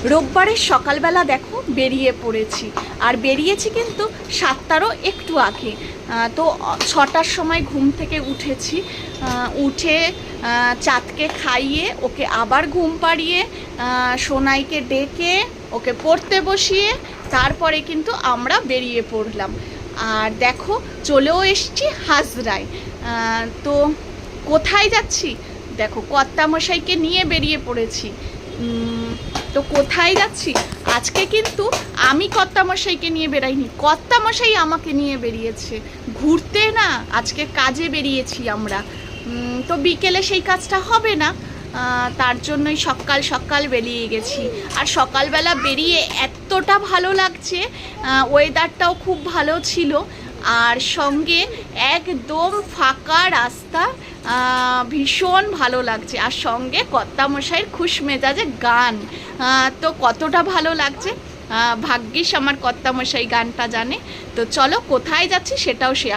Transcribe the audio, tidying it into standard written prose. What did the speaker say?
রোববারের সকালবেলা দেখো বেরিয়ে পড়েছি, আর বেরিয়েছি কিন্তু 7টারও একটু আগে। তো 6টার সময় ঘুম থেকে উঠেছি, উঠে চাঁদকে খাইয়ে ওকে আবার ঘুম পাড়িয়ে সোনাইকে ডেকে ওকে পড়তে বসিয়ে তারপরে কিন্তু আমরা বেরিয়ে পড়লাম। আর দেখো চলেও এসছি হাজরায়। তো কোথায় যাচ্ছি দেখো, কর্তামশাইকে নিয়ে বেরিয়ে পড়েছি। তো কোথায় যাচ্ছি আজকে, কিন্তু আমি কর্তামশাইকে নিয়ে বেরাইনি, কর্তামশাই আমাকে নিয়ে বেরিয়েছে ঘুরতে। না, আজকে কাজে বেরিয়েছি আমরা। তো বিকেলে সেই কাজটা হবে না, তার জন্যই সকাল সকাল বেরিয়ে গেছি। আর সকালবেলা বেরিয়ে এতটা ভালো লাগছে, ওয়েদারটাও খুব ভালো ছিল, আর সঙ্গে একদম ফাঁকা রাস্তা, ভীষণ ভালো লাগছে। আর সঙ্গে কর্তামশাইয়ের খুশ মেজাজে গান, তো কতটা ভালো লাগছে। ভাগ্যিস আমার কর্তামশাই গানটা জানে। তো চলো কোথায় যাচ্ছি সেটাও শেয়ার।